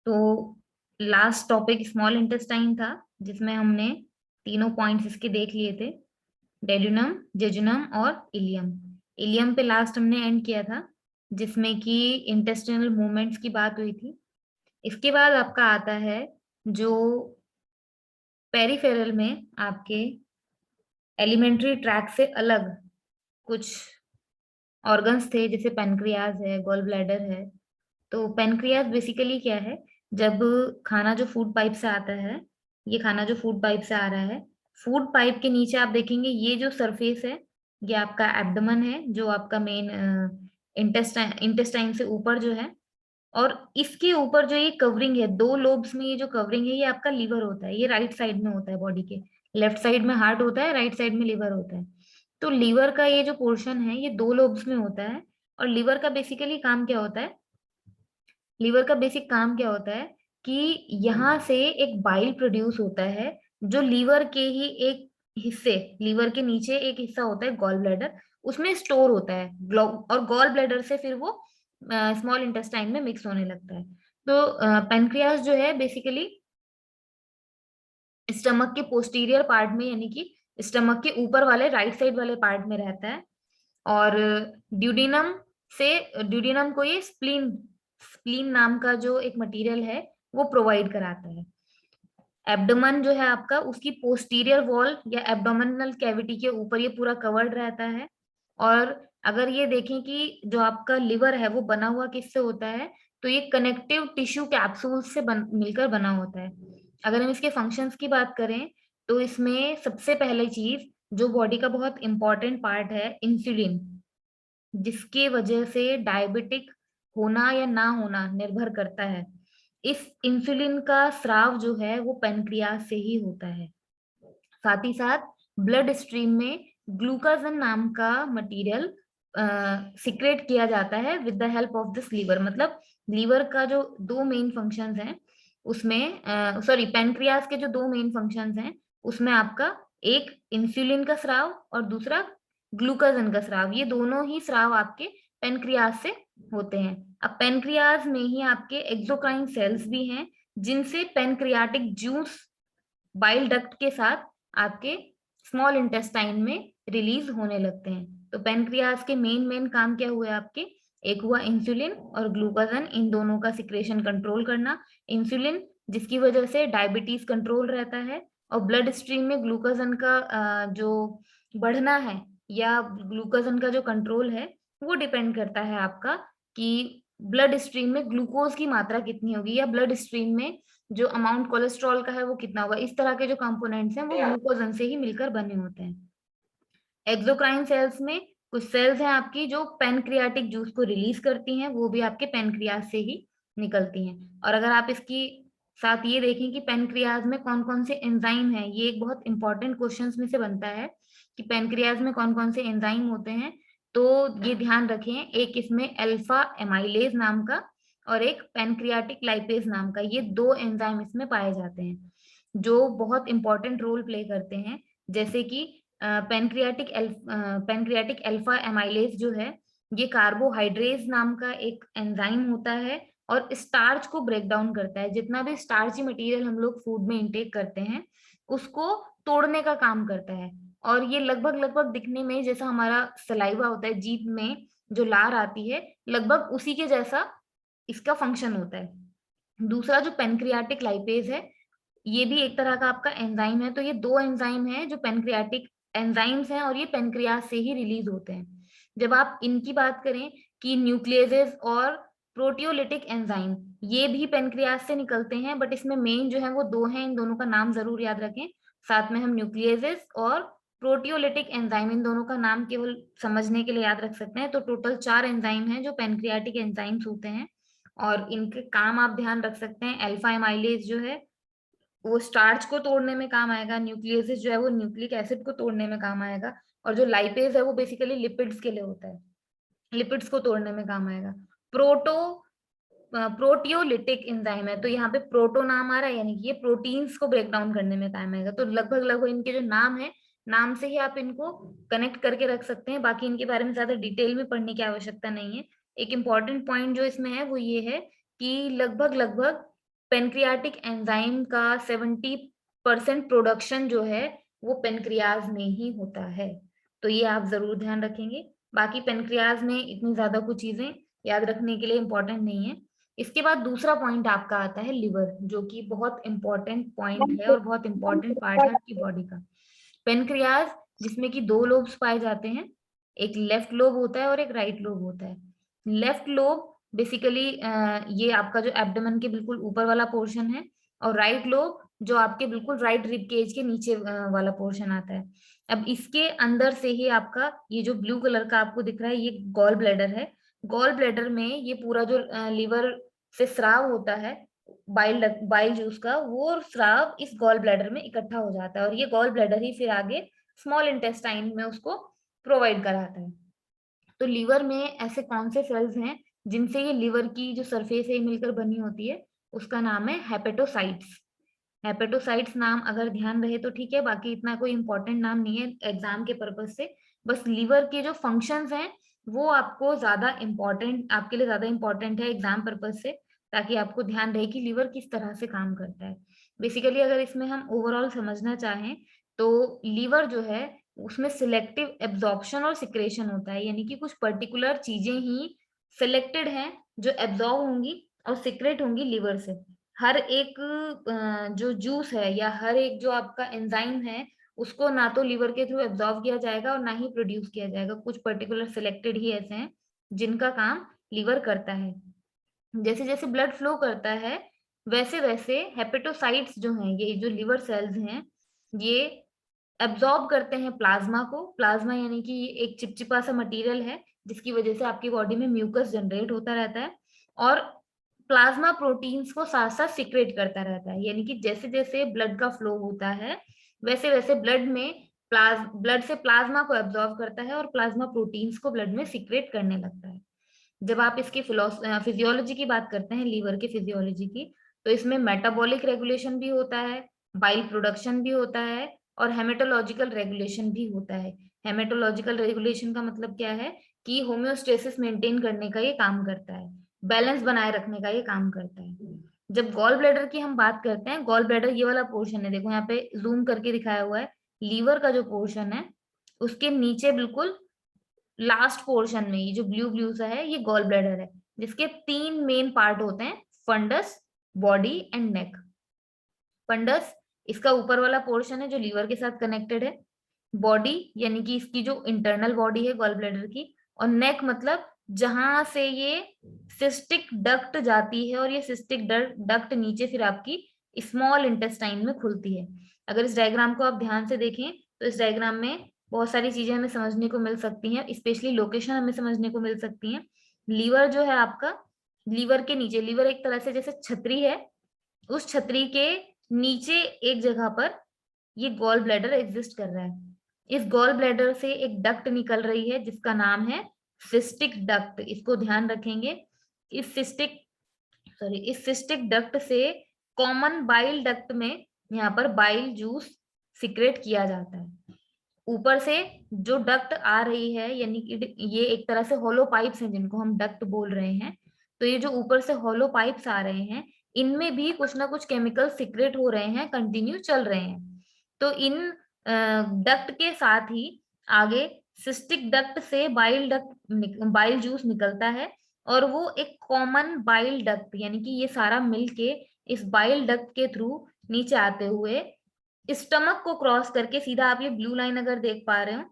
तो last topic small intestine था, जिसमें हमने तीनों पॉइंट्स इसके देख लिए थे, डेड्यूनम, जेजुनम और इलियम। इलियम पे लास्ट हमने एंड किया था, जिसमें कि इंटेस्टिनल मूवमेंट्स की बात हुई थी। इसके बाद आपका आता है जो पेरिफेरल में आपके एलिमेंट्री ट्रैक से अलग कुछ ऑर्गन्स थे, जैसे पेनक्रियाज है, गॉल ब्लैडर है। तो पेनक्रियाज बेसिकली क्या है? जब खाना जो फूड पाइप से आता है, ये खाना जो फूड पाइप से आ रहा है, फूड पाइप के नीचे आप देखेंगे ये जो सरफेस है, ये आपका एब्डोमेन है, जो आपका मेन इंटेस्टाइन इंटेस्टाइन से ऊपर जो है। और इसके ऊपर जो ये कवरिंग है, दो लोब्स में ये जो कवरिंग है, ये आपका लीवर होता है। ये राइट साइड में होता है बॉडी के, लेफ्ट साइड में हार्ट होता है, राइट साइड में लीवर होता है। तो लीवर का ये जो पोर्शन है, ये दो लोब्स में होता है। और लीवर का बेसिकली काम क्या होता है? लीवर का बेसिक काम क्या होता है कि यहाँ से एक बाइल प्रोड्यूस होता है, जो लीवर के ही एक हिस्से, लीवर के नीचे एक हिस्सा होता है गॉल ब्लैडर, उसमें स्टोर होता है। और गॉल ब्लैडर से फिर वो स्मॉल इंटेस्टाइन में मिक्स होने लगता है। तो पेनक्रियास जो है बेसिकली स्टमक के पोस्टीरियर पार्ट में, यानी कि स्टमक के ऊपर वाले राइट साइड वाले पार्ट में रहता है। और ड्यूडिनम से, ड्यूडिनम को ये स्प्लीन स्प्लीन नाम का जो एक मटेरियल है वो प्रोवाइड कराता है। एब्डोमेन जो है आपका, उसकी पोस्टीरियर वॉल या एब्डोमिनल कैविटी के ऊपर ये पूरा कवर्ड रहता है। और अगर ये देखें कि जो आपका लिवर है वो बना हुआ किससे होता है, तो ये कनेक्टिव टिश्यू कैप्सूल से मिलकर बना होता है। अगर हम इसके फंक्शंस की बात करें, तो इसमें सबसे पहले चीज जो बॉडी का बहुत इंपॉर्टेंट पार्ट है, इंसुलिन, जिसके वजह से डायबिटिक होना या ना होना निर्भर करता है, इस इंसुलिन का स्राव जो है वो पेनक्रियास से ही होता है। साथ ही साथ ब्लड स्ट्रीम में ग्लूकागन नाम का मटेरियल सिक्रेट किया जाता है with the help of this liver. मतलब लीवर का जो दो मेन फंक्शंस हैं उसमें, सॉरी, पेनक्रियास के जो दो मेन फंक्शंस हैं उसमें आपका एक इंसुलिन का स्राव और दूसरा ग्लूकागन का स्राव, ये दोनों ही स्राव आपके पेनक्रियास से होते हैं। अब पेनक्रियास में ही आपके एक्सोक्राइन सेल्स भी हैं, जिनसे पेनक्रियाटिक जूस बाइल डक्ट के साथ आपके स्मॉल इंटेस्टाइन में रिलीज होने लगते हैं। तो पेनक्रियास के मेन मेन काम क्या हुए आपके? एक हुआ इंसुलिन और ग्लूकागन, इन दोनों का सिक्रेशन कंट्रोल करना। इंसुलिन जिसकी वजह से डायबिटीज कंट्रोल रहता है, और ब्लड स्ट्रीम में ग्लूकागन का जो बढ़ना है या ग्लूकागन का जो कंट्रोल है, वो डिपेंड करता है आपका कि ब्लड स्ट्रीम में ग्लूकोज की मात्रा कितनी होगी, या ब्लड स्ट्रीम में जो अमाउंट कोलेस्ट्रॉल का है वो कितना होगा। इस तरह के जो कंपोनेंट्स हैं वो ग्लूकोजन से ही मिलकर बने होते हैं। एक्सोक्राइन सेल्स में कुछ सेल्स हैं आपकी जो पेनक्रियाटिक जूस को रिलीज करती हैं, वो भी आपके पेनक्रियाज से ही निकलती हैं। और अगर आप इसकी साथ ये देखें कि पेनक्रियाज में कौन कौन से एंजाइम हैं, ये एक बहुत इंपॉर्टेंट क्वेश्चन में से बनता है कि पेनक्रियाज में कौन कौन से एंजाइम होते हैं। तो ये ध्यान रखें, एक इसमें अल्फा एमाइलेज नाम का और एक पेनक्रियाटिक लाइपेज नाम का, ये दो एंजाइम इसमें पाए जाते हैं जो बहुत इंपॉर्टेंट रोल प्ले करते हैं। जैसे कि पेनक्रियाटिक अल्फा एमाइलेज जो है, ये कार्बोहाइड्रेज नाम का एक एंजाइम होता है और स्टार्च को ब्रेक डाउन करता है। जितना भी स्टार्ची मटेरियल हम लोग फूड में इंटेक करते हैं उसको तोड़ने का काम करता है। और ये लगभग लगभग दिखने में जैसा हमारा सलाइवा होता है, जीभ में जो लार आती है, लगभग उसी के जैसा इसका फंक्शन होता है। दूसरा जो पेनक्रियाटिक लाइपेज है, ये भी एक तरह का आपका एंजाइम है। तो ये दो एंजाइम है जो पेनक्रियाटिक एंजाइम्स हैं, और ये पेनक्रियास से ही रिलीज होते हैं। जब आप इनकी बात करें कि न्यूक्लियेजेस और प्रोटियोलिटिक एंजाइम, ये भी पेनक्रियास से निकलते हैं, बट इसमें मेन जो है वो दो हैं, इन दोनों का नाम जरूर याद रखें। साथ में हम न्यूक्लियेजेस और प्रोटियोलिटिक एंजाइम, इन दोनों का नाम केवल समझने के लिए याद रख सकते हैं। तो टोटल चार एंजाइम हैं जो पेनक्रियाटिक एंजाइम्स होते हैं, और इनके काम आप ध्यान रख सकते हैं। अल्फा एमाइलेज जो है वो स्टार्च को तोड़ने में काम आएगा, न्यूक्लियस जो है वो न्यूक्लिक एसिड को तोड़ने में काम आएगा, और जो लाइपेज है वो बेसिकली लिपिड्स के लिए होता है, लिपिड्स को तोड़ने में काम आएगा। प्रोटो प्रोटियोलिटिक एंजाइम है, तो यहाँ पे प्रोटो नाम आ रहा है, यानी कि ये प्रोटीन्स को ब्रेक डाउन करने में काम आएगा। तो लगभग लगभग इनके जो नाम है, नाम से ही आप इनको कनेक्ट करके रख सकते हैं, बाकी इनके बारे में ज्यादा डिटेल में पढ़ने की आवश्यकता नहीं है। एक इंपॉर्टेंट पॉइंट जो इसमें है वो ये है कि लगभग लगभग पेनक्रियाटिक एंजाइम का 70% प्रोडक्शन जो है वो पेनक्रियाज में ही होता है। तो ये आप जरूर ध्यान रखेंगे। बाकी पेनक्रियाज में इतनी ज्यादा कुछ चीजें याद रखने के लिए इंपॉर्टेंट नहीं है। इसके बाद दूसरा पॉइंट आपका आता है लिवर, जो कि बहुत इंपॉर्टेंट पॉइंट है और बहुत इंपॉर्टेंट पार्ट है आपकी बॉडी का। पेनक्रियाज जिसमें कि दो लोब्स पाए जाते हैं, एक लेफ्ट लोब होता है और एक राइट लोब होता है। लेफ्ट लोब बेसिकली ये आपका जो एब्डोमेन के बिल्कुल ऊपर वाला पोर्शन है, और राइट लोब जो आपके बिल्कुल राइट रिब केज के नीचे वाला पोर्शन आता है। अब इसके अंदर से ही आपका ये जो ब्लू कलर का आपको दिख रहा है, ये गॉल ब्लैडर है। गॉल ब्लैडर में ये पूरा जो लीवर से स्राव होता है बाइल जूस का, वो स्राव इस गॉल ब्लैडर में इकट्ठा हो जाता है, और ये गॉल ब्लैडर ही फिर आगे स्मॉल इंटेस्टाइन में उसको प्रोवाइड कराता है। तो लीवर में ऐसे कौन से सेल्स हैं जिनसे ये लीवर की जो सरफेस है मिलकर बनी होती है, उसका नाम है हेपेटोसाइट्स। हेपेटोसाइट्स नाम अगर ध्यान रहे तो ठीक है, बाकी इतना कोई इंपॉर्टेंट नाम नहीं है एग्जाम के पर्पज से। बस लीवर के जो फंक्शंस हैं वो आपको ज्यादा इंपॉर्टेंट, आपके लिए ज्यादा इंपॉर्टेंट है एग्जाम पर्पज से, ताकि आपको ध्यान रहे कि लीवर किस तरह से काम करता है। बेसिकली अगर इसमें हम ओवरऑल समझना चाहें तो लीवर जो है उसमें सिलेक्टिव एब्जॉर्प्शन और सिक्रेशन होता है, यानी कि कुछ पर्टिकुलर चीजें ही सिलेक्टेड हैं जो एब्जॉर्ब होंगी और सिक्रेट होंगी लीवर से। हर एक जो जूस है या हर एक जो आपका एंजाइम है उसको ना तो लीवर के थ्रू एब्जॉर्ब किया जाएगा और ना ही प्रोड्यूस किया जाएगा। कुछ पर्टिकुलर सिलेक्टेड ही ऐसे हैं जिनका काम लीवर करता है। जैसे जैसे ब्लड फ्लो करता है वैसे वैसे हेपेटोसाइट्स जो हैं, ये जो लिवर सेल्स हैं, ये एब्जॉर्ब करते हैं प्लाज्मा को। प्लाज्मा यानी कि ये एक चिपचिपा सा मटेरियल है जिसकी वजह से आपकी बॉडी में म्यूकस जनरेट होता रहता है, और प्लाज्मा प्रोटीन्स को साथ साथ सिक्रेट करता रहता है। यानी कि जैसे जैसे ब्लड का फ्लो होता है वैसे वैसे ब्लड से प्लाज्मा को एब्जॉर्ब करता है और प्लाज्मा प्रोटीन्स को ब्लड में सिक्रेट करने लगता है। जब आप इसकी फिजियोलॉजी की बात करते हैं, लीवर की फिजियोलॉजी की, तो इसमें मेटाबॉलिक रेगुलेशन भी होता है, बाइल प्रोडक्शन भी होता है, और हेमेटोलॉजिकल रेगुलेशन भी होता है। हेमेटोलॉजिकल रेगुलेशन का मतलब क्या है कि होम्योस्टेसिस मेंटेन करने का ये काम करता है, बैलेंस बनाए रखने का ये काम करता है। जब गॉल ब्लैडर की हम बात करते हैं, गॉल ब्लैडर ये वाला पोर्शन है, देखो यहाँ पे जूम करके दिखाया हुआ है, लीवर का जो पोर्शन है उसके नीचे बिल्कुल लास्ट पोर्शन में ये जो ब्लू ब्लू सा है ये गॉल ब्लैडर है, जिसके तीन मेन पार्ट होते हैं, fundus, body and neck. Fundus इसका ऊपर वाला पोर्शन है जो लीवर के साथ कनेक्टेड है, बॉडी यानी कि इसकी जो इंटरनल बॉडी है गॉल ब्लैडर की, और नेक मतलब जहां से ये सिस्टिक डक्ट जाती है, और ये सिस्टिक डक्ट नीचे फिर आपकी स्मॉल इंटेस्टाइन में खुलती है। अगर इस डायग्राम को आप ध्यान से देखें तो इस डायग्राम में बहुत सारी चीजें हमें समझने को मिल सकती हैं, स्पेशली लोकेशन हमें समझने को मिल सकती हैं। लीवर जो है आपका, लीवर के नीचे, लीवर एक तरह से जैसे छतरी है, उस छतरी के नीचे एक जगह पर ये गॉल ब्लैडर एग्जिस्ट कर रहा है। इस गॉल ब्लैडर से एक डक्ट निकल रही है जिसका नाम है सिस्टिक डक्ट। इसको ध्यान रखेंगे। इस सिस्टिक इस सिस्टिक डक्ट से कॉमन बाइल डक्ट में यहाँ पर बाइल जूस सिक्रेट किया जाता है। ऊपर से जो डक्ट आ रही है, यानी कि ये एक तरह से होलो पाइप्स हैं जिनको हम डक्ट बोल रहे हैं, तो ये जो ऊपर से होलो पाइप्स आ रहे हैं इनमें भी कुछ ना कुछ केमिकल सिक्रेट हो रहे हैं, कंटिन्यू चल रहे हैं। तो इन डक्ट के साथ ही आगे सिस्टिक डक्ट से बाइल जूस निकलता है, और वो एक कॉमन बाइल डक्ट, यानी कि ये सारा मिलके इस बाइल डक्ट के थ्रू नीचे आते हुए स्टमक को क्रॉस करके सीधा, आप ये ब्लू लाइन अगर देख पा रहे हो,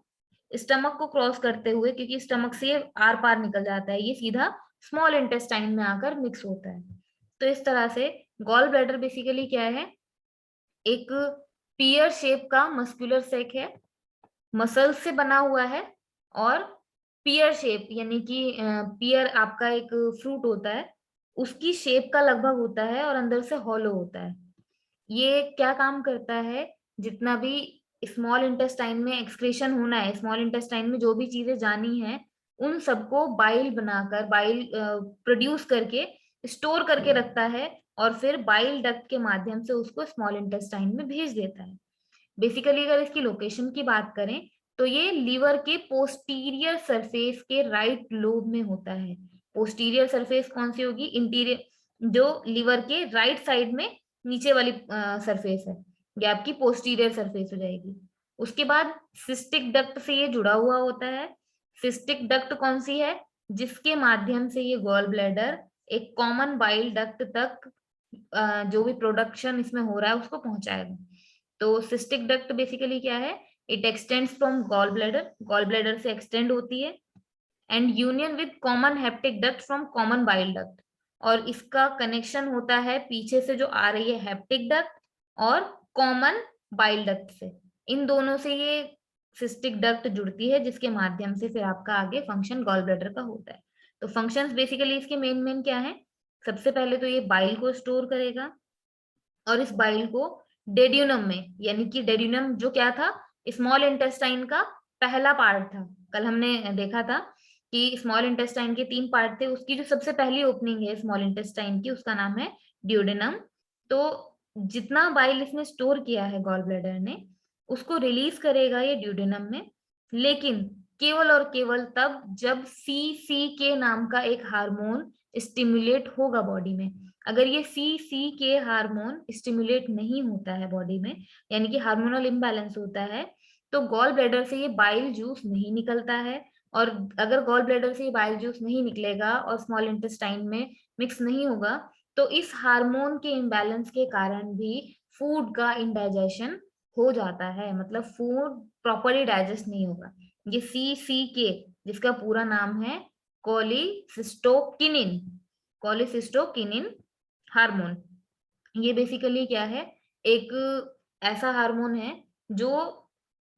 स्टमक को क्रॉस करते हुए, क्योंकि स्टमक से आर पार निकल जाता है, ये सीधा स्मॉल इंटेस्टाइन में आकर मिक्स होता है। तो इस तरह से गॉल ब्लैडर बेसिकली क्या है, एक पियर शेप का मस्कुलर सेक है, मसल्स से बना हुआ है, और पियर शेप यानी कि पियर आपका एक फ्रूट होता है उसकी शेप का लगभग होता है, और अंदर से हॉलो होता है। ये क्या काम करता है, जितना भी स्मॉल इंटेस्टाइन में एक्सक्रीशन होना है, स्मॉल इंटेस्टाइन में जो भी चीजें जानी है उन सबको बाइल बनाकर, बाइल प्रोड्यूस करके स्टोर करके रखता है, और फिर बाइल डक्ट के माध्यम से उसको स्मॉल इंटेस्टाइन में भेज देता है। बेसिकली अगर इसकी लोकेशन की बात करें तो ये लीवर के पोस्टीरियर सरफेस के राइट लोब में होता है। पोस्टीरियर सरफेस कौन सी होगी, इंटीरियर, जो लिवर के राइट साइड में नीचे वाली सरफेस है, ये आपकी पोस्टीरियर सरफेस हो जाएगी। उसके बाद सिस्टिक डक्ट से ये जुड़ा हुआ होता है। सिस्टिक डक्ट कौन सी है? जिसके माध्यम से ये गॉल ब्लैडर एक कॉमन बाइल डक्ट तक जो भी प्रोडक्शन इसमें हो रहा है उसको पहुंचाएगा। तो सिस्टिक डक्ट बेसिकली क्या है? It extends from gallbladder से एक्सटेंड होती है, and union with common hepatic duct from common bile duct, और इसका कनेक्शन होता है पीछे से जो आ रही है हेप्टिक डक्ट और कॉमन बाइल डक्ट से। इन दोनों से ये सिस्टिक डक्ट जुड़ती है, जिसके माध्यम से फिर आपका आगे फंक्शन गॉल ब्लैडर का होता है। तो फंक्शंस बेसिकली इसके मेन क्या है? सबसे पहले तो ये बाइल को स्टोर करेगा, और इस बाइल को डेड्यूनम में, यानी कि डेड्यूनम जो क्या था? स्मॉल इंटेस्टाइन का पहला पार्ट था। कल हमने देखा था कि स्मॉल इंटेस्टाइन के 3 पार्ट थे, उसकी जो सबसे पहली ओपनिंग है स्मॉल इंटेस्टाइन की, उसका नाम है ड्यूडेनम। तो जितना बाइल इसने स्टोर किया है गॉल ब्लैडर ने, उसको रिलीज करेगा ये ड्यूडेनम में, लेकिन केवल और केवल तब जब CCK नाम का एक हार्मोन स्टिमुलेट होगा बॉडी में। अगर ये CCK हार्मोन स्टिमुलेट नहीं होता है बॉडी में, यानी कि हार्मोनल इम्बैलेंस होता है, तो गॉल ब्लैडर से ये बाइल जूस नहीं निकलता है। और अगर गॉल ब्लैडर से ये बाइल जूस नहीं निकलेगा और स्मॉल इंटेस्टाइन में मिक्स नहीं होगा, तो इस हार्मोन के इम्बैलेंस के कारण भी फूड का इंडाइजेशन हो जाता है, मतलब फूड प्रॉपरली डाइजेस्ट नहीं होगा। ये CCK, जिसका पूरा नाम है कोलिसिस्टोकिनिन, कोलिसिस्टोकिनिन हार्मोन, ये बेसिकली क्या है? एक ऐसा हार्मोन है जो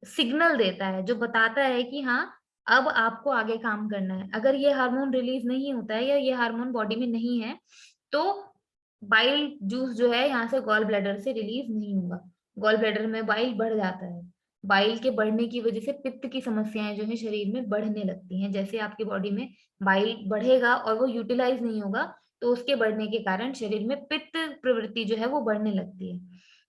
सिग्नल देता है, जो बताता है कि हाँ, अब आपको आगे काम करना है। अगर ये हार्मोन रिलीज नहीं होता है या ये हार्मोन बॉडी में नहीं है, तो बाइल जूस जो है यहाँ से गॉल ब्लैडर से रिलीज नहीं होगा। गॉल ब्लैडर में बाइल बढ़ जाता है। बाइल के बढ़ने की वजह से पित्त की समस्याएं जो है शरीर में बढ़ने लगती हैं। जैसे आपकी बॉडी में बाइल बढ़ेगा और वो यूटिलाइज नहीं होगा, तो उसके बढ़ने के कारण शरीर में पित्त प्रवृत्ति जो है वो बढ़ने लगती है।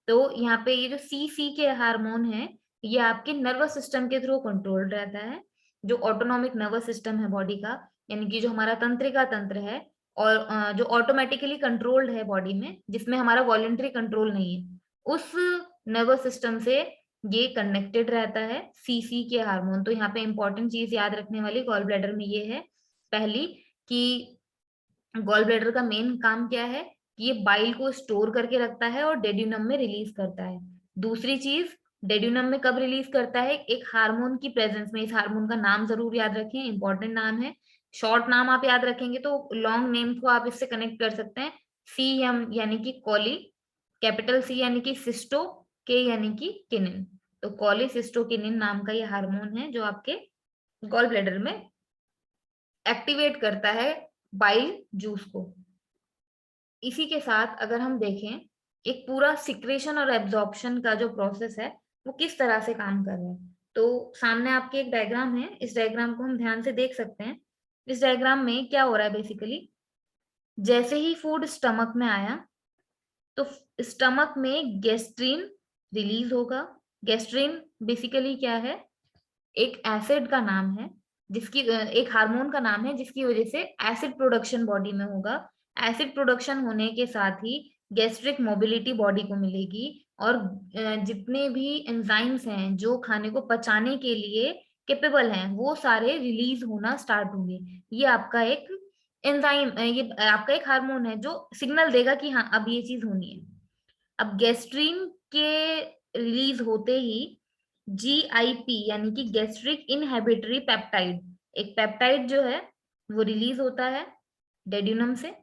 तो यहाँ पे ये जो CCK हार्मोन है, ये आपके नर्वस सिस्टम के थ्रू कंट्रोल रहता है। जो ऑटोनॉमिक नर्वस सिस्टम है बॉडी का, यानी कि जो हमारा तंत्रिका तंत्र है, और जो ऑटोमेटिकली कंट्रोल्ड है बॉडी में, जिसमें हमारा वॉलेंट्री कंट्रोल नहीं है, उस नर्वस सिस्टम से ये कनेक्टेड रहता है CCK हार्मोन। तो यहाँ पे इंपॉर्टेंट चीज याद रखने वाली गॉल ब्लैडर में ये है, पहली, कि गॉल ब्लैडर का मेन काम क्या है? ये बाइल को स्टोर करके रखता है और डेड्यूनम में रिलीज करता है। दूसरी चीज, डेड्यूनम में कब रिलीज करता है? एक हार्मोन की प्रेजेंस में। इस हार्मोन का नाम जरूर याद रखें, इंपॉर्टेंट नाम है। शॉर्ट नाम आप याद रखेंगे तो लॉन्ग नेम को आप इससे कनेक्ट कर सकते हैं। CM यानी कि कॉली, कैपिटल C यानी कि सिस्टो, K यानी कि किनिन। तो कॉलीसिस्टोकिनिन नाम का ये हार्मोन है जो आपके गॉल ब्लैडर में एक्टिवेट करता है बाइल जूस को। इसी के साथ अगर हम देखें, एक पूरा सिक्रेशन और एब्जॉर्प्शन का जो प्रोसेस है वो किस तरह से काम कर रहा है, तो सामने आपके एक डायग्राम है। इस डायग्राम को हम ध्यान से देख सकते हैं। इस डायग्राम में क्या हो रहा है? बेसिकली जैसे ही फूड स्टमक में आया, तो स्टमक में गैस्ट्रीन रिलीज होगा। गैस्ट्रीन बेसिकली क्या है? एक एसिड का नाम है, जिसकी एक हार्मोन का नाम है, जिसकी वजह से एसिड प्रोडक्शन बॉडी में होगा। एसिड प्रोडक्शन होने के साथ ही गैस्ट्रिक मोबिलिटी बॉडी को मिलेगी, और जितने भी एंजाइम्स हैं जो खाने को पचाने के लिए कैपेबल हैं, वो सारे रिलीज होना स्टार्ट होंगे। ये आपका एक एंजाइम, ये आपका एक हार्मोन है जो सिग्नल देगा कि हाँ, अब ये चीज होनी है। अब गैस्ट्रीन के रिलीज होते ही GIP यानी कि गैस्ट्रिक इनहिबिटरी पेप्टाइड, एक पेप्टाइड जो है वो रिलीज होता है डेड्यूनम से।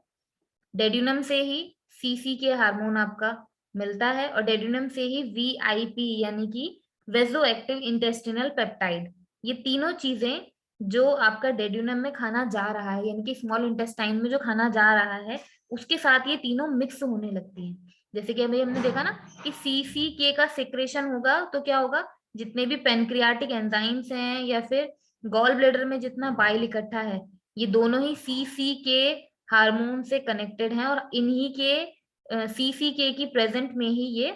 डेड्यूनम से ही CCK हार्मोन आपका मिलता है, और डेड्यूनम से ही VIP यानी कि वेजो एक्टिव इंटेस्टिनल पेप्टाइड। ये तीनों चीजें जो आपका डेड्यूनम में खाना जा रहा है, यानी कि स्मॉल इंटेस्टाइन में जो खाना जा रहा है, उसके साथ ये तीनों मिक्स होने लगती हैं। जैसे कि अभी हमने देखा ना कि CCK का सिक्रेशन होगा, तो क्या होगा? जितने भी पेनक्रियाटिक एंजाइम्स हैं या फिर गॉल ब्लैडर में जितना बाइल इकट्ठा है, ये दोनों ही CCK हार्मोन से कनेक्टेड हैं, और इन्हीं के CCK की प्रेजेंट में ही ये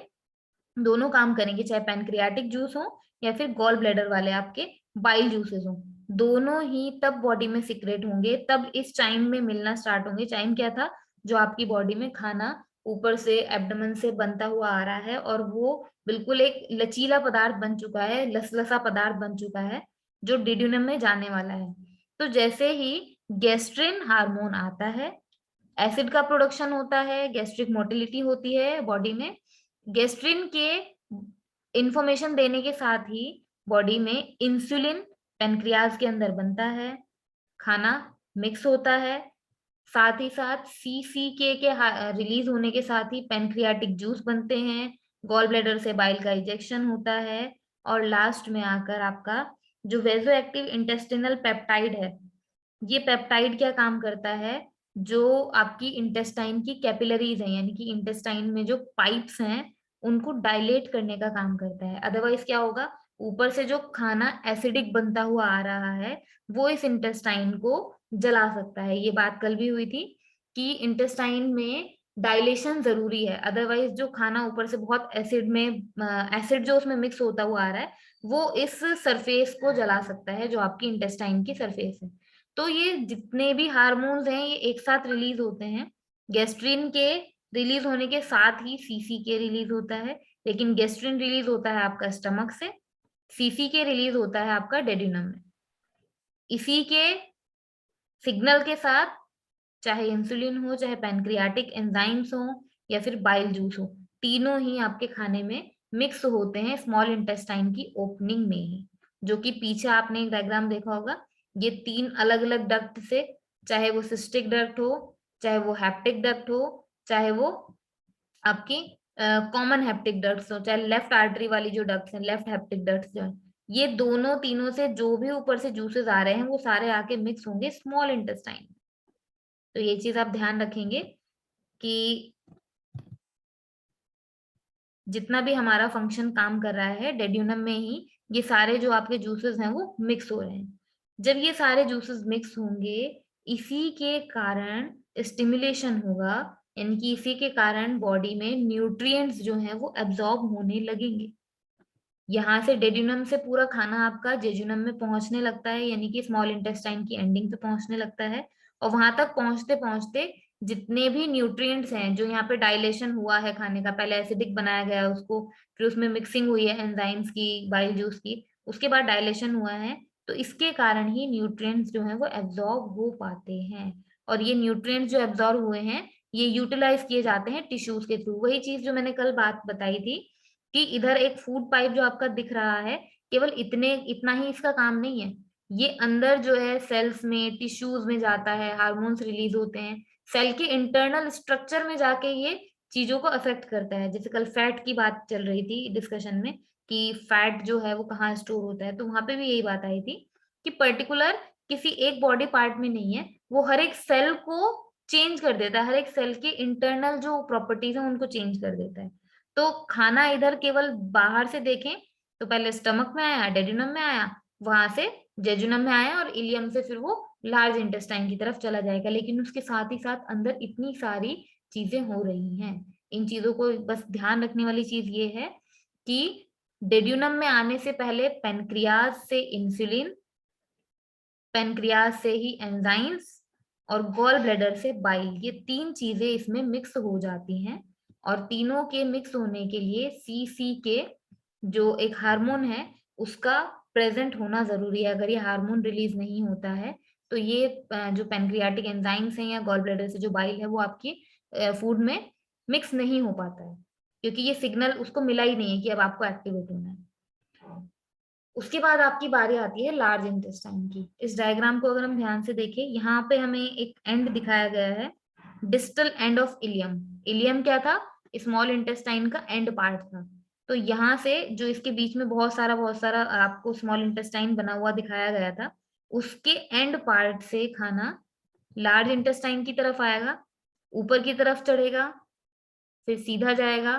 दोनों काम करेंगे, चाहे पैनक्रियाटिक जूस हो या फिर गॉल ब्लैडर वाले आपके बाइल जूसेस हो। दोनों ही तब बॉडी में सिक्रेट होंगे, तब इस टाइम में मिलना स्टार्ट होंगे। टाइम क्या था? जो आपकी बॉडी में खाना ऊपर से एब्डोमेन से बनता हुआ आ रहा है और वो बिल्कुल एक लचीला पदार्थ बन चुका है, लसलसा पदार्थ बन चुका है जो डिड्यूनम में जाने वाला है। तो जैसे ही गैस्ट्रिन हार्मोन आता है, एसिड का प्रोडक्शन होता है, गैस्ट्रिक मोटिलिटी होती है बॉडी में। गैस्ट्रिन के इंफॉर्मेशन देने के साथ ही बॉडी में इंसुलिन पेनक्रियाज के अंदर बनता है, खाना मिक्स होता है, साथ ही साथ सीसीके के रिलीज होने के साथ ही पेनक्रियाटिक जूस बनते हैं, गॉल ब्लैडर से बाइल का इजेक्शन होता है, और लास्ट में आकर आपका जो वेजो एक्टिव इंटेस्टिनल पेप्टाइड है, ये पेप्टाइड क्या काम करता है, जो आपकी इंटेस्टाइन की कैपिलरीज है, यानी कि इंटेस्टाइन में जो पाइप्स हैं उनको डायलेट करने का काम करता है। अदरवाइज क्या होगा, ऊपर से जो खाना एसिडिक बनता हुआ आ रहा है वो इस इंटेस्टाइन को जला सकता है। ये बात कल भी हुई थी कि इंटेस्टाइन में डायलेशन जरूरी है, अदरवाइज जो खाना ऊपर से बहुत एसिड में एसिड जो उसमें मिक्स होता हुआ आ रहा है वो इस सरफेस को जला सकता है जो आपकी इंटेस्टाइन की सरफेस है। तो ये जितने भी हार्मोन्स हैं ये एक साथ रिलीज होते हैं। गैस्ट्रिन के रिलीज होने के साथ ही सीसी के रिलीज होता है, लेकिन गैस्ट्रिन रिलीज होता है आपका स्टमक से, सीसी के रिलीज होता है आपका डेड्यूनम में। इसी के सिग्नल के साथ चाहे इंसुलिन हो, चाहे पैनक्रियाटिक एंजाइम्स हो, या फिर बाइल जूस हो, तीनों ही आपके खाने में मिक्स होते हैं स्मॉल इंटेस्टाइन की ओपनिंग में ही। जो कि पीछे आपने एक डायग्राम देखा होगा, ये 3 अलग अलग डक्ट से, चाहे वो सिस्टिक डक्ट हो, चाहे वो हैप्टिक डक्ट हो, चाहे वो आपकी कॉमन हैप्टिक डक्ट्स हो, चाहे लेफ्ट आर्टरी वाली जो डक्ट्स हैं, लेफ्ट हैप्टिक डक्ट्स जो है, ये दोनों तीनों से जो भी ऊपर से जूसेस आ रहे हैं वो सारे आके मिक्स होंगे स्मॉल इंटेस्टाइन। तो ये चीज आप ध्यान रखेंगे कि जितना भी हमारा फंक्शन काम कर रहा है डेड्यूनम में ही ये सारे जो आपके जूसेस हैं वो मिक्स हो रहे हैं। जब ये सारे जूसेस मिक्स होंगे, इसी के कारण स्टिमुलेशन होगा, यानी कि इसी के कारण बॉडी में न्यूट्रिएंट्स जो हैं वो एब्जॉर्ब होने लगेंगे। यहाँ से डेड्यूनम से पूरा खाना आपका जेजुनम में पहुंचने लगता है, यानी कि स्मॉल इंटेस्टाइन की एंडिंग पे पहुंचने लगता है, और वहां तक पहुंचते पहुंचते जितने भी न्यूट्रिएंट्स हैं जो यहाँ पे डाइलेशन हुआ है खाने का, पहले एसिडिक बनाया गया है उसको, फिर उसमें मिक्सिंग हुई है एंजाइम्स की, बाइल जूस की, उसके बाद डाइलेशन हुआ है, तो इसके कारण ही न्यूट्रिएंट्स जो है वो एब्जॉर्ब हो पाते हैं। और ये न्यूट्रिएंट्स जो एब्जॉर्ब हुए हैं ये यूटिलाइज किए जाते हैं टिश्यूज के थ्रू। वही चीज जो मैंने कल बात बताई थी कि इधर एक फूड पाइप जो आपका दिख रहा है, केवल इतना ही इसका काम नहीं है, ये अंदर जो है सेल्स में, टिश्यूज में जाता है, हार्मोन्स रिलीज होते हैं, सेल के इंटरनल स्ट्रक्चर में जाके ये चीजों को अफेक्ट करता है। जैसे कल फैट की बात चल रही थी डिस्कशन में कि फैट जो है वो कहाँ स्टोर होता है, तो वहां पे भी यही बात आई थी कि पर्टिकुलर किसी एक बॉडी पार्ट में नहीं है, वो हर एक सेल को चेंज कर देता है, हर एक सेल के इंटरनल जो प्रॉपर्टीज है उनको चेंज कर देता है। तो खाना इधर केवल बाहर से देखें तो पहले स्टमक में आया, डेड्यूनम में आया, वहां से जेजुनम में आया, और इलियम से फिर वो लार्ज इंटेस्टाइन की तरफ चला जाएगा, लेकिन उसके साथ ही साथ अंदर इतनी सारी चीजें हो रही हैं। इन चीजों को बस ध्यान रखने वाली चीज ये है कि डेड्यूनम में आने से पहले पेनक्रियाज से इंसुलिन, पेनक्रियाज से ही एंजाइम्स, और गॉल ब्लैडर से बाइल, ये 3 चीजें इसमें मिक्स हो जाती हैं। और तीनों के मिक्स होने के लिए सीसी के जो एक हार्मोन है उसका प्रेजेंट होना जरूरी है। अगर ये हार्मोन रिलीज नहीं होता है तो ये जो पेनक्रियाटिक एंजाइम्स हैं या गॉल ब्लैडर से जो बाइल है वो आपकी फूड में मिक्स नहीं हो पाता है, क्योंकि ये सिग्नल उसको मिला ही नहीं है कि अब आपको एक्टिवेट होना है। उसके बाद आपकी बारी आती है लार्ज इंटेस्टाइन की। इस डायग्राम को अगर हम ध्यान से देखें, यहाँ पे हमें एक एंड दिखाया गया है, distal end of ileum. Ileum क्या था, स्मॉल इंटेस्टाइन का एंड पार्ट था। तो यहाँ से जो इसके बीच में बहुत सारा आपको स्मॉल इंटेस्टाइन बना हुआ दिखाया गया था, उसके एंड पार्ट से खाना लार्ज इंटेस्टाइन की तरफ आएगा, ऊपर की तरफ चढ़ेगा, फिर सीधा जाएगा,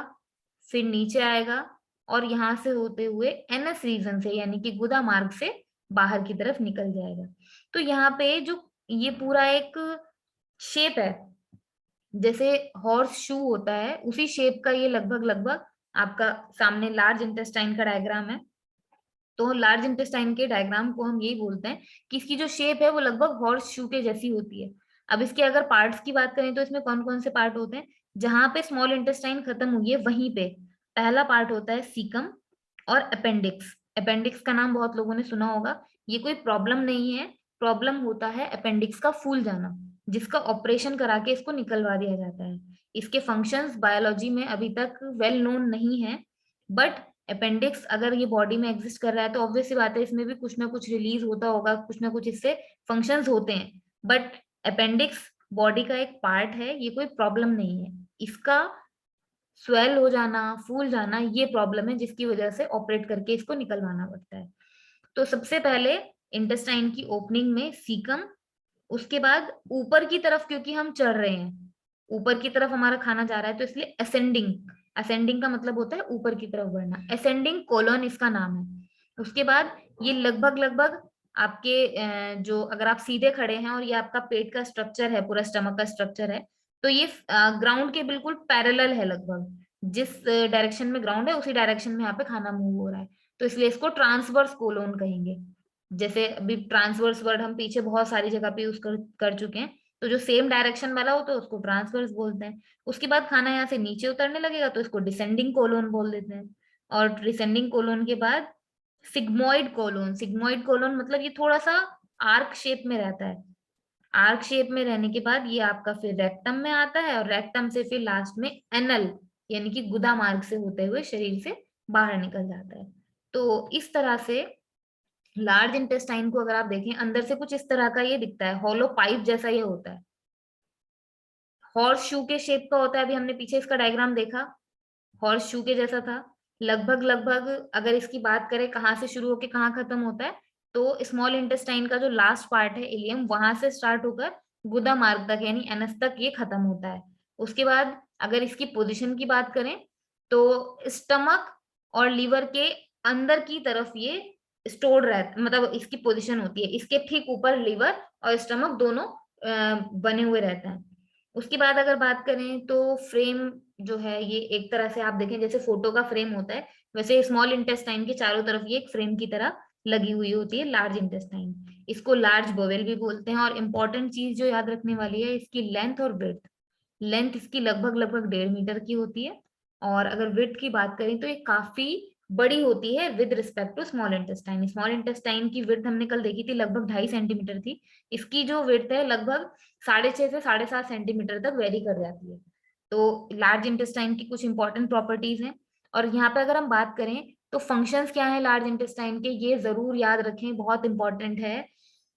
फिर नीचे आएगा, और यहाँ से होते हुए एनएस रीजन से यानी कि गुदा मार्ग से बाहर की तरफ निकल जाएगा। तो यहाँ पे जो ये पूरा एक शेप है, जैसे हॉर्स शू होता है उसी शेप का ये लगभग लगभग आपका सामने लार्ज इंटेस्टाइन का डायग्राम है। तो लार्ज इंटेस्टाइन के डायग्राम को हम यही बोलते हैं कि इसकी जो शेप है वो लगभग हॉर्स शू के जैसी होती है। अब इसके अगर पार्ट्स की बात करें तो इसमें कौन कौन से पार्ट होते हैं, जहां पे स्मॉल इंटेस्टाइन खत्म हुई है वहीं पे पहला पार्ट होता है सीकम और अपेंडिक्स। अपेंडिक्स का नाम बहुत लोगों ने सुना होगा, ये कोई प्रॉब्लम नहीं है, प्रॉब्लम होता है अपेंडिक्स का फूल जाना, जिसका ऑपरेशन करा के इसको निकलवा दिया जाता है। इसके फंक्शंस बायोलॉजी में अभी तक वेल नोन नहीं है, बट अपेंडिक्स अगर ये बॉडी में एग्जिस्ट कर रहा है तो ऑब्वियस सी बात है इसमें भी कुछ ना कुछ रिलीज होता होगा, कुछ ना कुछ इससे फंक्शंस होते हैं। बट अपेंडिक्स बॉडी का एक पार्ट है, ये कोई प्रॉब्लम नहीं है। इसका स्वेल हो जाना, फूल जाना, ये प्रॉब्लम है जिसकी वजह से ऑपरेट करके इसको निकलवाना पड़ता है। तो सबसे पहले इंटेस्टाइन की ओपनिंग में सीकम, उसके बाद ऊपर की तरफ, क्योंकि हम चढ़ रहे हैं, ऊपर की तरफ हमारा खाना जा रहा है तो इसलिए असेंडिंग, असेंडिंग का मतलब होता है ऊपर की तरफ बढ़ना, असेंडिंग कोलोन इसका नाम है। उसके बाद ये लगभग लगभग आपके जो अगर आप सीधे खड़े हैं और ये आपका पेट का स्ट्रक्चर है, पूरा स्टमक का स्ट्रक्चर है, तो ये ग्राउंड के बिल्कुल पैरेलल है, लगभग जिस डायरेक्शन में ग्राउंड है उसी डायरेक्शन में यहाँ पे खाना मूव हो रहा है, तो इसलिए इसको ट्रांसवर्स कोलोन कहेंगे। जैसे अभी ट्रांसवर्स वर्ड हम पीछे बहुत सारी जगह पे यूज कर चुके हैं, तो जो सेम डायरेक्शन वाला हो तो उसको ट्रांसवर्स बोलते हैं। उसके बाद खाना यहाँ से नीचे उतरने लगेगा तो इसको डिसेंडिंग कोलोन बोल देते हैं। और डिसेंडिंग कोलोन के बाद सिग्मोइड कोलोन, सिग्मोइड कोलोन मतलब ये थोड़ा सा आर्क शेप में रहता है, आर्क शेप में रहने के बाद ये आपका फिर रेक्टम में आता है, और रेक्टम से फिर लास्ट में एनल यानी कि गुदा मार्ग से होते हुए शरीर से बाहर निकल जाता है। तो इस तरह से लार्ज इंटेस्टाइन को अगर आप देखें अंदर से कुछ इस तरह का ये दिखता है, हॉलो पाइप जैसा ये होता है, हॉर्स शू के शेप का होता है। अभी हमने पीछे इसका डायग्राम देखा, हॉर्स शू के जैसा था। लगभग लगभग अगर इसकी बात करें कहाँ से शुरू होकर कहाँ खत्म होता है, तो स्मॉल इंटेस्टाइन का जो लास्ट पार्ट है इलियम, वहां से स्टार्ट होकर गुदा मार्ग तक यानी एनस तक ये खत्म होता है। उसके बाद अगर इसकी पोजीशन की बात करें तो स्टमक और लीवर के अंदर की तरफ ये स्टोर्ड रहता, मतलब इसकी पोजीशन होती है, इसके ठीक ऊपर लीवर और स्टमक दोनों बने हुए रहते हैं। उसके बाद अगर बात करें तो फ्रेम जो है ये एक तरह से आप देखें जैसे फोटो का फ्रेम होता है, वैसे स्मॉल इंटेस्टाइन के चारों तरफ ये एक फ्रेम की तरह लगी हुई होती है लार्ज इंटेस्टाइन। इसको लार्ज बोवेल भी बोलते हैं। और इम्पोर्टेंट चीज जो याद रखने वाली है इसकी लेंथ और ब्रेड्थ। लेंथ इसकी लगभग लगभग 1.5 मीटर की होती है, और अगर विड्थ की बात करें तो ये काफी बड़ी होती है with respect to small intestine. Small intestine की विड्थ हमने कल देखी थी, लगभग 2.5 सेंटीमीटर थी। इसकी जो विड्थ है लगभग 6.5 से 7.5 सेंटीमीटर तक वेरी कर जाती है। तो लार्ज इंटेस्टाइन की कुछ इंपॉर्टेंट प्रॉपर्टीज हैं। और यहाँ पे अगर हम बात करें तो फंक्शंस क्या है लार्ज इंटेस्टाइन के, ये जरूर याद रखें, बहुत इंपॉर्टेंट है।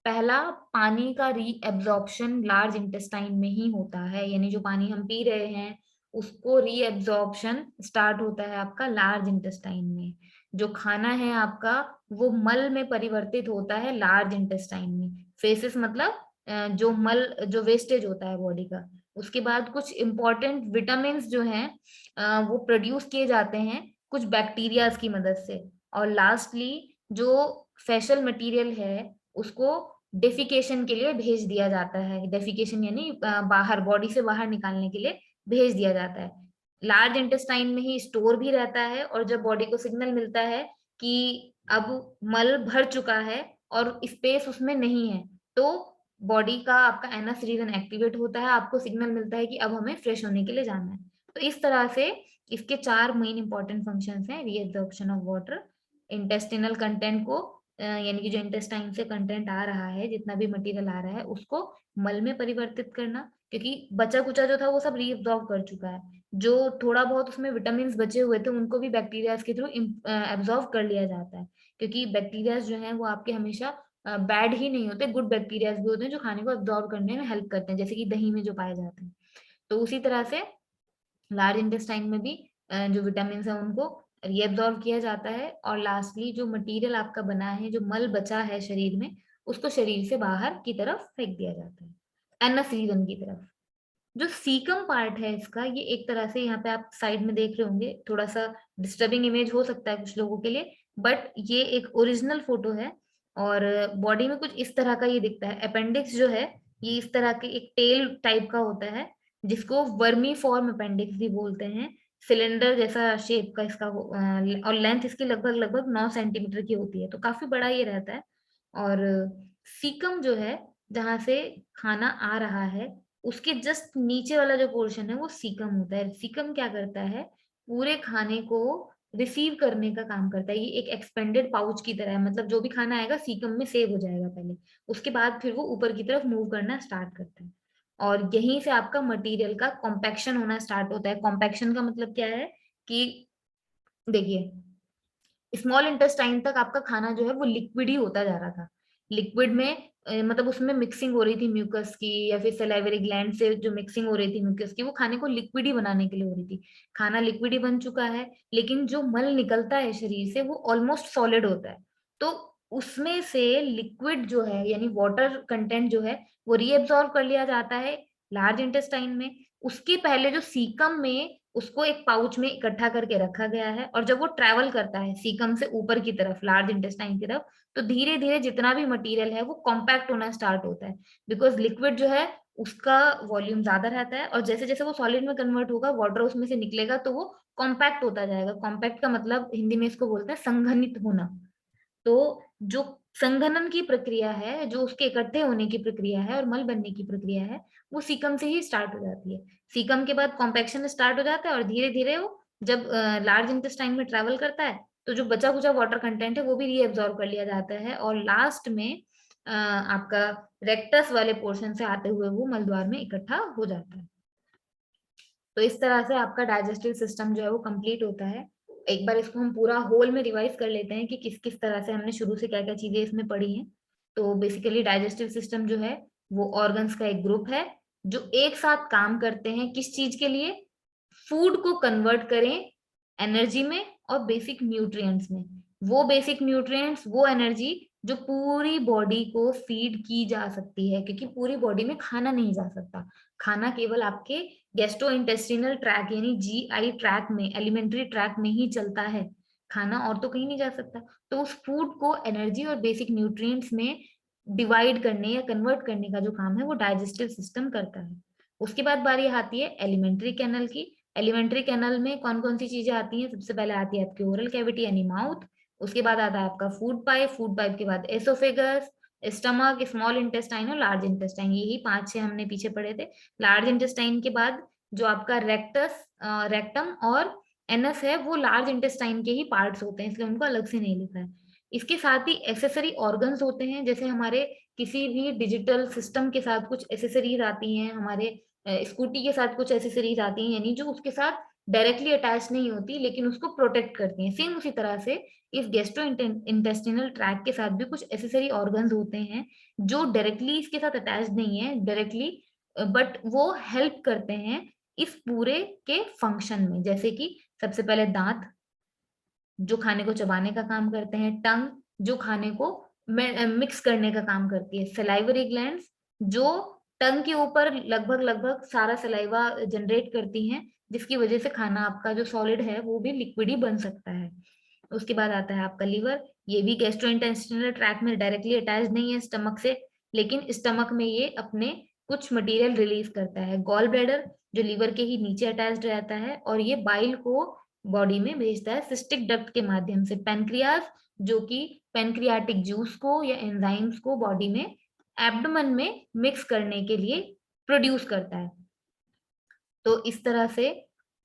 पहला, पानी का रीएब्जॉर्प्शन लार्ज इंटेस्टाइन में ही होता है, यानी जो पानी हम पी रहे हैं उसको रीएब्जॉर्प्शन स्टार्ट होता है आपका लार्ज इंटेस्टाइन में। जो खाना है आपका वो मल में परिवर्तित होता है लार्ज इंटेस्टाइन में। फेसिस मतलब जो मल, जो वेस्टेज होता है बॉडी का। उसके बाद कुछ इंपॉर्टेंट विटामिन जो हैं वो प्रोड्यूस किए जाते हैं कुछ बैक्टीरियाज की मदद से। और लास्टली जो फेशल मटेरियल है उसको डेफिकेशन के लिए भेज दिया जाता है। डेफिकेशन यानी बाहर, बॉडी से बाहर निकालने के लिए भेज दिया जाता है। लार्ज इंटेस्टाइन में ही स्टोर भी रहता है, और जब बॉडी को सिग्नल मिलता है कि अब मल भर चुका है और स्पेस उसमें नहीं है, तो बॉडी का आपका एनस रीजन एक्टिवेट होता है, आपको सिग्नल मिलता है कि अब हमें फ्रेश होने के लिए जाना है। तो इस तरह से इसके 4 मेन इंपॉर्टेंट फंक्शंस हैं। Reabsorption of water, intestinal content को यानी कि जो इंटेस्टाइन से कंटेंट आ रहा है, जितना भी मटेरियल आ रहा है उसको मल में परिवर्तित करना, क्योंकि बचा कुचा जो था वो सब रीअब्सॉर्ब कर चुका है। जो थोड़ा बहुत उसमें विटामिन बचे हुए थे उनको भी बैक्टीरिया के थ्रू एब्जॉर्ब कर लिया जाता है, क्योंकि बैक्टीरिया जो है वो आपके हमेशा बैड ही नहीं होते, गुड बैक्टीरिया भी होते हैं जो खाने को एब्जॉर्ब करने में हेल्प करते हैं, जैसे कि दही में जो पाए जाते हैं। तो उसी तरह से लार्ज इंटेस्टाइन में भी जो विटामिन है उनको रीअब्सॉर्ब किया जाता है, और लास्टली जो मटेरियल आपका बना है, जो मल बचा है शरीर में, उसको शरीर से बाहर की तरफ फेंक दिया जाता है एनस रीजन की तरफ। जो सीकम पार्ट है इसका, ये एक तरह से यहाँ पे आप साइड में देख रहे होंगे, थोड़ा सा डिस्टर्बिंग इमेज हो सकता है कुछ लोगों के लिए, बट ये एक ओरिजिनल फोटो है। और बॉडी में कुछ इस तरह का ये दिखता है। अपेंडिक्स जो है ये इस तरह के एक टेल टाइप का होता है, जिसको वर्मी फॉर्म अपेंडिक्स भी बोलते हैं। सिलेंडर जैसा शेप का इसका और लेंथ इसकी लगभग लगभग 9 सेंटीमीटर की होती है, तो काफी बड़ा ये रहता है। और सीकम जो है जहां से खाना आ रहा है, उसके जस्ट नीचे वाला जो पोर्शन है वो सीकम होता है। सीकम क्या करता है, पूरे खाने को रिसीव करने का काम करता है। ये एक एक्सपेंडेड पाउच की तरह है, मतलब जो भी खाना आएगा सीकम में सेव हो जाएगा पहले, उसके बाद फिर वो ऊपर की तरफ मूव करना स्टार्ट करता है। और यहीं से आपका मटेरियल का कॉम्पैक्शन होना स्टार्ट होता है। कॉम्पैक्शन का मतलब क्या है कि देखिए, स्मॉल इंटेस्टाइन तक आपका खाना जो है वो लिक्विड ही होता जा रहा था। लिक्विड में मतलब उसमें मिक्सिंग हो रही थी म्यूकस की, या फिर सलाइवरी ग्लैंड से जो मिक्सिंग हो रही थी म्यूकस की, वो खाने को लिक्विड ही बनाने के लिए हो रही थी। खाना लिक्विड ही बन चुका है, लेकिन जो मल निकलता है शरीर से वो ऑलमोस्ट सॉलिड होता है। तो उसमें से लिक्विड जो है यानी वाटर कंटेंट जो है वो रीएब्सॉर्ब कर लिया जाता है लार्ज इंटेस्टाइन में। उसके पहले जो सीकम में उसको एक पाउच में इकट्ठा करके रखा गया है, और जब वो ट्रेवल करता है सीकम से ऊपर की तरफ लार्ज इंटेस्टाइन की तरफ, तो धीरे धीरे जितना भी मटेरियल है वो कॉम्पैक्ट होना स्टार्ट होता है। बिकॉज लिक्विड जो है उसका वॉल्यूम ज्यादा रहता है, और जैसे जैसे वो सॉलिड में कन्वर्ट होगा, वाटर उसमें से निकलेगा, तो वो कॉम्पैक्ट होता जाएगा। कॉम्पैक्ट का मतलब हिंदी में इसको बोलते हैं संघनित होना। तो जो संघनन की प्रक्रिया है, जो उसके इकट्ठे होने की प्रक्रिया है और मल बनने की प्रक्रिया है, वो सीकम से ही स्टार्ट हो जाती है। सीकम के बाद कॉम्पैक्शन स्टार्ट हो जाता है, और धीरे धीरे वो जब लार्ज इंटेस्टाइन में ट्रेवल करता है, तो जो बचा कुचा वाटर कंटेंट है वो भी रीएब्सॉर्ब कर लिया जाता है, और लास्ट में आपका रेक्टस वाले पोर्शन से आते हुए वो मलद्वार में इकट्ठा हो जाता है। तो इस तरह से आपका डाइजेस्टिव सिस्टम जो है वो कंप्लीट होता है। एक बार इसको हम पूरा होल में रिवाइज कर लेते हैं कि किस किस तरह से हमने शुरू से क्या क्या चीजें इसमें पढ़ी हैं। तो बेसिकली डाइजेस्टिव सिस्टम जो है वो ऑर्गन्स का एक ग्रुप है, जो एक साथ काम करते हैं किस चीज के लिए, फूड को कन्वर्ट करें एनर्जी में और बेसिक न्यूट्रिएंट्स में। वो बेसिक न्यूट्रिएंट्स, वो एनर्जी जो पूरी बॉडी को फीड की जा सकती है, क्योंकि पूरी बॉडी में खाना नहीं जा सकता। खाना केवल आपके गैस्ट्रो इंटेस्टिनल ट्रैक यानी जीआई ट्रैक में, एलिमेंट्री ट्रैक में ही चलता है। खाना और तो कहीं नहीं जा सकता। तो उस फूड को एनर्जी और बेसिक न्यूट्रिएंट्स में डिवाइड करने या कन्वर्ट करने का जो काम है वो डाइजेस्टिव सिस्टम करता है। उसके बाद बारी आती है एलिमेंट्री कैनल की। एलिमेंट्री कैनल में कौन कौन सी चीजें आती हैं, सबसे पहले आती है आपकी ओरल कैविटी यानी माउथ। उसके बाद आता है आपका फूड पाइप, फूड पाइप के बाद एसोफेगस, स्टमक, स्मॉल इंटेस्टाइन और लार्ज इंटेस्टाइन, यही 5-6 हमने पीछे पढ़े थे। लार्ज इंटेस्टाइन के बाद जो आपका रेक्टस, रेक्टम और एनस है, वो लार्ज इंटेस्टाइन के ही पार्ट्स होते हैं, इसलिए उनको अलग से नहीं लिखा है। इसके साथ ही एसेसरी ऑर्गन्स होते हैं, जैसे हमारे किसी भी डिजिटल सिस्टम के साथ कुछ एसेसरीज आती हैं, हमारे स्कूटी के साथ कुछ एसेसरीज आती हैं, यानी जो उसके साथ डायरेक्टली अटैच नहीं होती लेकिन उसको प्रोटेक्ट करती हैं। सेम उसी तरह से इस गेस्ट्रो इंटेस्टिनल ट्रैक के साथ भी कुछ एसेसरी ऑर्गन्स होते हैं, जो डायरेक्टली इसके साथ अटैच नहीं है डायरेक्टली, बट वो हेल्प करते हैं इस पूरे के फंक्शन में। जैसे कि सबसे पहले दांत, जो खाने को चबाने का काम करते हैं। टंग, जो खाने को मिक्स करने का काम करती है। सलाइवरी ग्लैंड्स, जो टंग के ऊपर लगभग लगभग सारा सलाइवा जनरेट करती हैं, जिसकी वजह से खाना आपका जो सॉलिड है वो भी लिक्विड ही बन सकता है। उसके बाद आता है आपका लीवर। ये भी गैस्ट्रोइंटेस्टिनल ट्रैक में डायरेक्टली अटैच नहीं है स्टमक से, लेकिन स्टमक में ये अपने कुछ मटेरियल रिलीज करता है। गॉल ब्लैडर, जो लीवर के ही नीचे अटैच्ड रहता है, और ये बाइल को बॉडी में भेजता है सिस्टिक डक्ट के माध्यम से। पेनक्रियाज, जो कि पेनक्रियाटिक जूस को या एंजाइम्स को बॉडी में एब्डोमेन में मिक्स करने के लिए प्रोड्यूस करता है। तो इस तरह से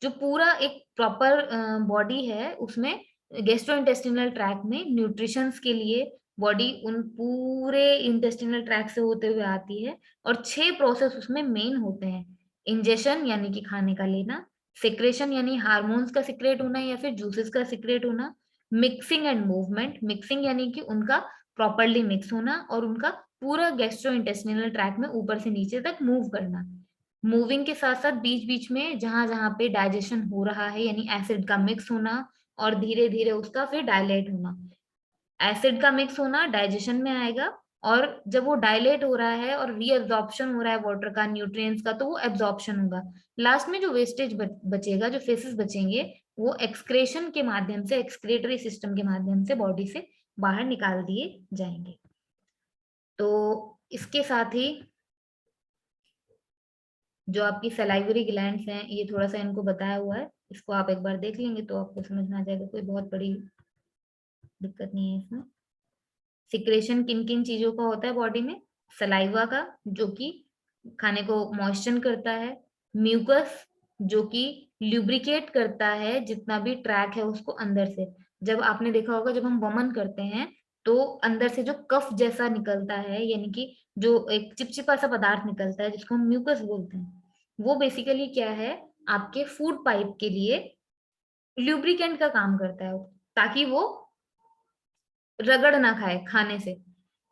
जो पूरा एक प्रॉपर बॉडी है, उसमें गैस्ट्रोइंटेस्टिनल ट्रैक में न्यूट्रिशंस के लिए बॉडी उन पूरे इंटेस्टिनल ट्रैक से होते हुए आती है, और 6 प्रोसेस उसमें मेन होते हैं। इंजेशन यानी कि खाने का लेना, सिक्रेशन यानी हार्मोन्स का सिक्रेट होना या फिर जूसेस का सिक्रेट होना, मिक्सिंग एंड मूवमेंट, मिक्सिंग यानी कि उनका प्रॉपरली मिक्स होना और उनका पूरा गैस्ट्रोइंटेस्टिनल ट्रैक में ऊपर से नीचे तक मूव करना। मूविंग के साथ साथ बीच बीच में जहां जहां पे डाइजेशन हो रहा है, यानी एसिड का मिक्स होना और धीरे धीरे उसका फिर डायलेट होना। एसिड का मिक्स होना डाइजेशन में आएगा, और जब वो डायलेट हो रहा है और रीअब्जॉर्प्शन हो रहा है वाटर का, न्यूट्रिएंट्स का, तो वो एब्जॉर्प्शन होगा। लास्ट में जो वेस्टेज बचेगा, जो फेसेस बचेंगे, वो एक्सक्रेशन के माध्यम से, एक्सक्रेटरी सिस्टम के माध्यम से बॉडी से बाहर निकाल दिए जाएंगे। तो इसके साथ ही जो आपकी सलाइवरी ग्लैंड्स हैं, ये थोड़ा सा इनको बताया हुआ है, इसको आप एक बार देख लेंगे तो आपको समझ में आ जाएगा, कोई बहुत बड़ी दिक्कत नहीं है इसमें। सिक्रेशन किन किन चीजों का होता है बॉडी में, सलाइवा का जो कि खाने को मॉइस्चर करता है, म्यूकस जो कि ल्यूब्रिकेट करता है जितना भी ट्रैक है उसको अंदर से। जब आपने देखा होगा जब हम वमन करते हैं तो अंदर से जो कफ जैसा निकलता है, यानी कि जो एक चिपचिपा सा पदार्थ निकलता है जिसको हम म्यूकस बोलते हैं, वो बेसिकली क्या है, आपके फूड पाइप के लिए ल्यूब्रिकेंट का काम करता है, ताकि वो रगड़ ना खाए खाने से।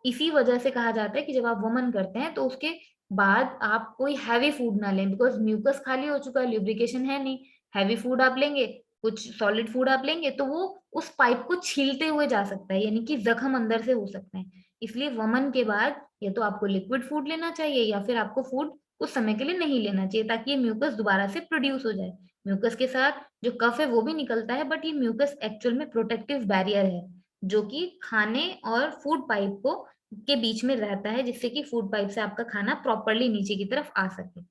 इसी वजह से कहा जाता है कि जब आप वमन करते हैं तो उसके बाद आप कोई हैवी फूड ना लें, बिकॉज म्यूकस खाली हो चुका है, ल्यूब्रिकेशन है नहीं। हैवी फूड आप लेंगे, कुछ सॉलिड फूड आप लेंगे तो वो उस पाइप को छीलते हुए जा सकता है, यानी कि जख्म अंदर से हो सकते हैं। इसलिए वमन के बाद या तो आपको लिक्विड फूड लेना चाहिए या फिर आपको फूड कुछ समय के लिए नहीं लेना चाहिए, ताकि ये म्यूकस दोबारा से प्रोड्यूस हो जाए। म्यूकस के साथ जो कफ है वो भी निकलता है, बट ये म्यूकस एक्चुअल में प्रोटेक्टिव बैरियर है जो कि खाने और फूड पाइप को के बीच में रहता है, जिससे कि फूड पाइप से आपका खाना प्रॉपरली नीचे की तरफ आ सके।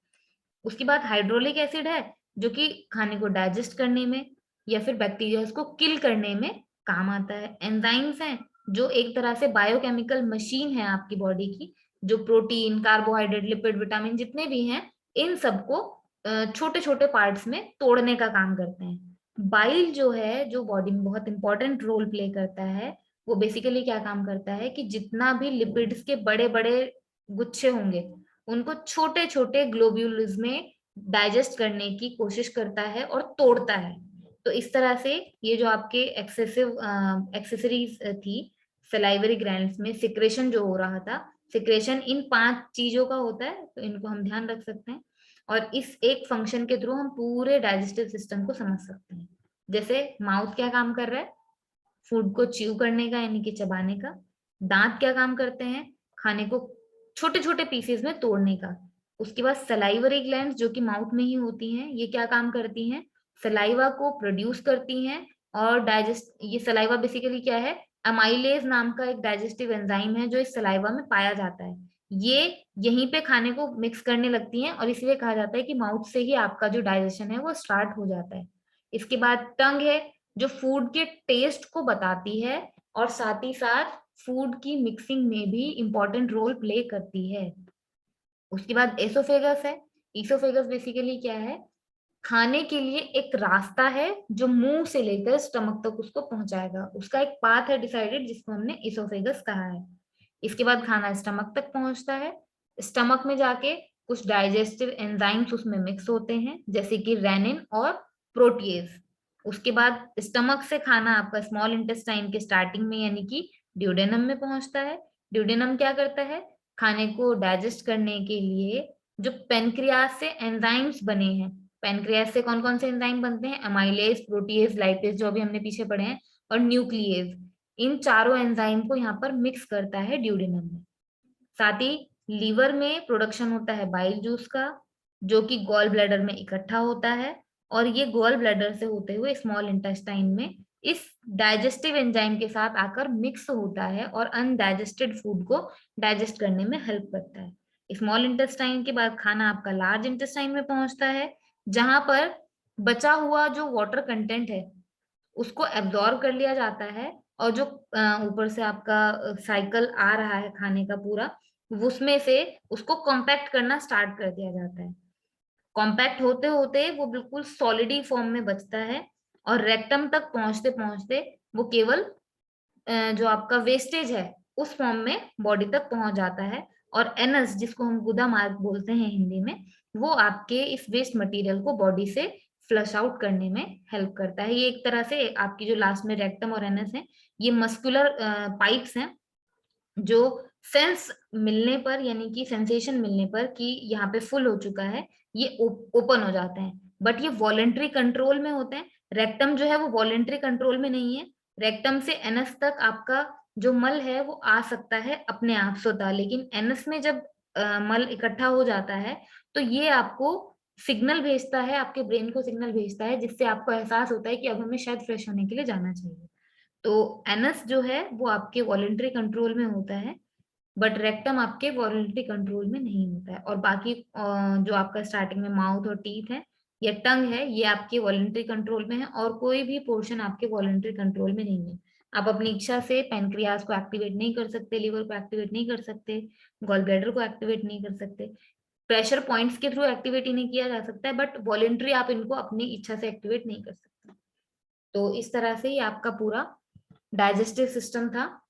उसके बाद हाइड्रोलिक एसिड है जो कि खाने को डाइजेस्ट करने में या फिर बैक्टीरिया को किल करने में काम आता है। एंजाइम्स हैं जो एक तरह से बायोकेमिकल मशीन है आपकी बॉडी की, जो प्रोटीन, कार्बोहाइड्रेट, लिपिड, विटामिन जितने भी हैं इन सबको छोटे छोटे पार्ट्स में तोड़ने का काम करते हैं। बाइल जो है, जो बॉडी में बहुत इंपॉर्टेंट रोल प्ले करता है, वो बेसिकली क्या काम करता है कि जितना भी लिपिड्स के बड़े बड़े गुच्छे होंगे उनको छोटे छोटे ग्लोब्यूल्स में डाइजेस्ट करने की कोशिश करता है और तोड़ता है। तो इस तरह से ये जो आपके एक्सेसिव एक्सेसरीज थी सलाइवरी ग्लैंड्स में सिक्रेशन जो हो रहा था, सिक्रेशन इन 5 चीजों का होता है, तो इनको हम ध्यान रख सकते हैं। और इस एक फंक्शन के थ्रू हम पूरे डाइजेस्टिव सिस्टम को समझ सकते हैं। जैसे माउथ क्या काम कर रहा है, फूड को च्यू करने का यानी कि चबाने का। दांत क्या काम करते हैं, खाने को छोटे छोटे पीसेस में तोड़ने का। उसके बाद सलाइवरी ग्लैंड्स जो कि माउथ में ही होती हैं, ये क्या काम करती हैं, सलाइवा को प्रोड्यूस करती हैं और डाइजेस्ट। ये सलाइवा बेसिकली क्या है, अमाइलेज नाम का एक डाइजेस्टिव एंजाइम है जो इस सलाइवा में पाया जाता है। ये यहीं पे खाने को मिक्स करने लगती हैं और इसलिए कहा जाता है कि माउथ से ही आपका जो डाइजेशन है वो स्टार्ट हो जाता है। इसके बाद टंग है जो फूड के टेस्ट को बताती है और साथ ही साथ फूड की मिक्सिंग में भी इंपॉर्टेंट रोल प्ले करती है। उसके बाद एसोफेगस है। इसोफेगस बेसिकली क्या है, खाने के लिए एक रास्ता है जो मुंह से लेकर स्टमक तक उसको पहुंचाएगा, उसका एक पाथ है डिसाइडेड जिसको हमने इसोफेगस कहा है। इसके बाद खाना स्टमक तक पहुंचता है। स्टमक में जाके कुछ डाइजेस्टिव एंजाइम्स उसमें मिक्स होते हैं जैसे कि रेनिन और प्रोटीएज। उसके बाद स्टमक से खाना आपका स्मॉल इंटेस्टाइन के स्टार्टिंग में यानी कि ड्यूडेनम में पहुंचता है। ड्यूडेनम क्या करता है, खाने को डाइजेस्ट करने के लिए जो पेनक्रियास से एंजाइम्स बने हैं, पेनक्रियास से कौन कौन से एंजाइम बनते हैं, अमाइलेज, प्रोटीएज, लाइपेज जो अभी हमने पीछे पढ़े हैं, और न्यूक्लिएज, इन चारों एंजाइम को यहाँ पर मिक्स करता है ड्यूडेनम में। साथ ही लीवर में प्रोडक्शन होता है बाइल जूस का जो कि गॉल ब्लैडर में इकट्ठा होता है और ये गॉल ब्लैडर से होते हुए स्मॉल इंटेस्टाइन में इस डाइजेस्टिव एंजाइम के साथ आकर मिक्स होता है और अनडाइजेस्टेड फूड को डाइजेस्ट करने में हेल्प करता है। स्मॉल इंटेस्टाइन के बाद खाना आपका लार्ज इंटेस्टाइन में पहुंचता है जहां पर बचा हुआ जो वाटर कंटेंट है उसको एब्जॉर्ब कर लिया जाता है और जो ऊपर से आपका साइकिल आ रहा है खाने का पूरा, उसमें से उसको कॉम्पैक्ट करना स्टार्ट कर दिया जाता है। कॉम्पैक्ट होते होते वो बिल्कुल सॉलिडी फॉर्म में बचता है और रेक्टम तक पहुंचते पहुंचते वो केवल जो आपका वेस्टेज है उस फॉर्म में बॉडी तक पहुंच जाता है। और एनस जिसको हम गुदा मार्ग बोलते हैं हिंदी में, वो आपके इस वेस्ट मटेरियल को बॉडी से फ्लश आउट करने में हेल्प करता है। ये एक तरह से आपकी जो लास्ट में रेक्टम और एनस है, ये मस्कुलर पाइप्स हैं जो सेंस मिलने पर यानी कि सेंसेशन मिलने पर कि यहाँ पे फुल हो चुका है, ये ओपन हो जाते हैं। बट ये वॉलेंट्री कंट्रोल में होते हैं। रेक्टम जो है वो वॉलेंट्री कंट्रोल में नहीं है। रेक्टम से एनस तक आपका जो मल है वो आ सकता है अपने आप स्वतः, लेकिन एनस में जब मल इकट्ठा हो जाता है तो ये आपको सिग्नल भेजता है, आपके ब्रेन को सिग्नल भेजता है जिससे आपको एहसास होता है कि अब हमें शायद फ्रेश होने के लिए जाना चाहिए। तो एनस जो है वो आपके वॉलेंट्री कंट्रोल में होता है, बट रेक्टम आपके वॉलेंट्री कंट्रोल में नहीं होता है। और बाकी जो आपका स्टार्टिंग में माउथ और टीथ है या टंग है, ये आपके वॉलेंट्री कंट्रोल में है और कोई भी पोर्शन आपके वॉलेंट्री कंट्रोल में नहीं है। आप अपनी इच्छा से पैनक्रियाज को एक्टिवेट नहीं कर सकते, लिवर को एक्टिवेट नहीं कर सकते, गॉल ब्लैडर को एक्टिवेट नहीं कर सकते। प्रेशर पॉइंट्स के थ्रू एक्टिवेट ही नहीं किया जा सकता है, बट वॉलेंट्री आप इनको अपनी इच्छा से एक्टिवेट नहीं कर सकते। तो इस तरह से ये आपका पूरा डाइजेस्टिव सिस्टम था।